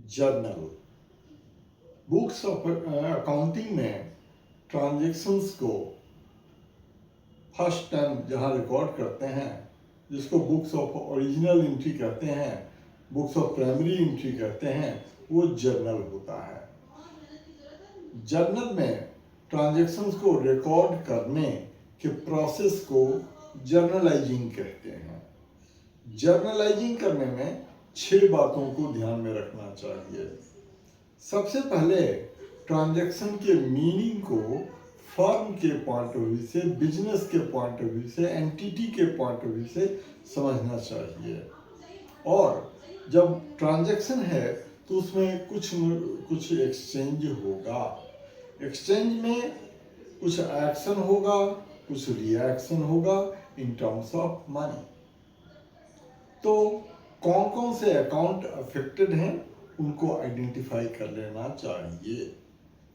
Journal. Books of accounting में transactions को first time जहाँ रिकॉर्ड करते हैं, जिसको बुक्स ऑफ ओरिजिनल एंट्री कहते हैं, बुक्स ऑफ प्राइमरी एंट्री कहते हैं, वो जर्नल होता है। जर्नल में ट्रांजैक्शंस को रिकॉर्ड करने के प्रोसेस को जर्नलाइजिंग कहते हैं। जर्नलाइजिंग करने में 6 बातों को ध्यान में रखना चाहिए। सबसे पहले ट्रांजैक्शन के मीनिंग को फर्म के पॉइंट ऑफ व्यू से, बिजनेस के पॉइंट ऑफ व्यू से, एंटिटी के पॉइंट ऑफ व्यू से समझना चाहिए। और जब ट्रांजैक्शन है तो उसमें कुछ एक्सचेंज होगा। एक्सचेंज में कुछ एक्शन होगा, कुछ रिएक्शन होगा इन टर्म्स ऑफ मनी। तो कौन कौन से अकाउंट अफेक्टेड हैं उनको आइडेंटिफाई कर लेना चाहिए।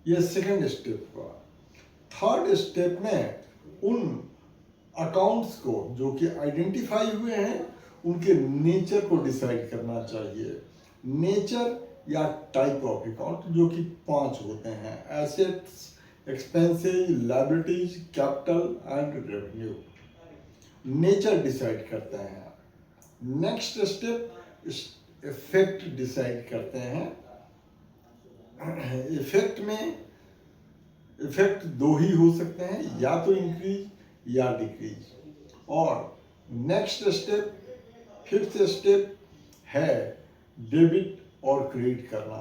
ये सेकंड स्टेप हुआ। थर्ड स्टेप में उन अकाउंट्स को जो कि आइडेंटिफाई हुए हैं उनके नेचर को डिसाइड करना चाहिए। नेचर या टाइप ऑफ अकाउंट जो कि 5 होते हैं: assets, expenses, liabilities, capital and revenue. Nature decide करते हैं। नेक्स्ट स्टेप इफेक्ट डिसाइड करते हैं। इफेक्ट में इफेक्ट 2 ही हो सकते हैं, या तो इंक्रीज या डिक्रीज। और नेक्स्ट स्टेप, फिफ्थ स्टेप है डेबिट और क्रेडिट करना।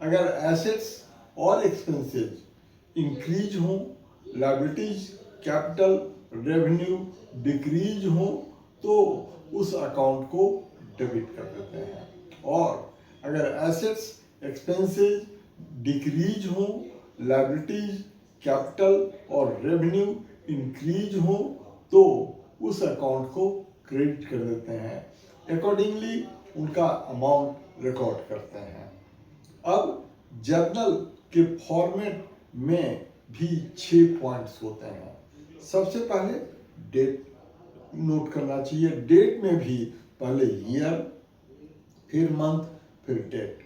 अगर एसेट्स और एक्सपेंसेस इंक्रीज हो, लायबिलिटीज, कैपिटल, रेवेन्यू डिक्रीज हो तो उस अकाउंट को डेबिट कर देते हैं। और अगर एसेट्स, एक्सपेंसेस डिक्रीज हो, लायबिलिटीज, कैपिटल और रेवेन्यू इंक्रीज हो तो उस अकाउंट को क्रेडिट कर देते हैं। अकॉर्डिंगली उनका अमाउंट रिकॉर्ड करते हैं। अब जर्नल के फॉर्मेट में भी 6 पॉइंट्स होते हैं। सबसे पहले डेट नोट करना चाहिए। डेट में भी पहले ईयर, फिर मंथ, फिर डेट,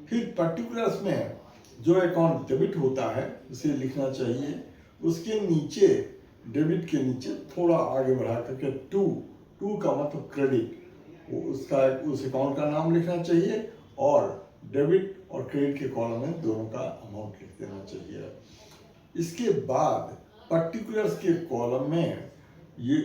फिर पर्टिकुलर्स में जो अकाउंट डेबिट होता है उसे लिखना चाहिए। उसके नीचे, डेबिट के नीचे थोड़ा आगे बढ़ा करके टू का मतलब क्रेडिट, उस अकाउंट का नाम लिखना चाहिए और डेबिट और क्रेडिट के कॉलम में दोनों का अमाउंट लिख देना चाहिए। इसके बाद पर्टिकुलर्स के कॉलम में ये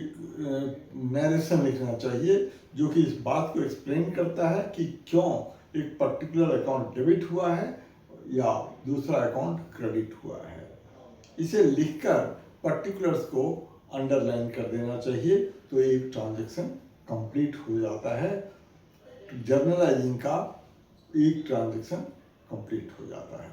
नरेशन लिखना चाहिए जो कि इस बात को एक्सप्लेन करता है कि क्यों एक पर्टिकुलर अकाउंट डेबिट हुआ है या दूसरा अकाउंट क्रेडिट हुआ है। इसे लिखकर पर्टिकुलर्स को अंडरलाइन कर देना चाहिए तो एक ट्रांजैक्शन कंप्लीट हो जाता है। जर्नलाइजिंग का एक ट्रांजैक्शन कंप्लीट हो जाता है।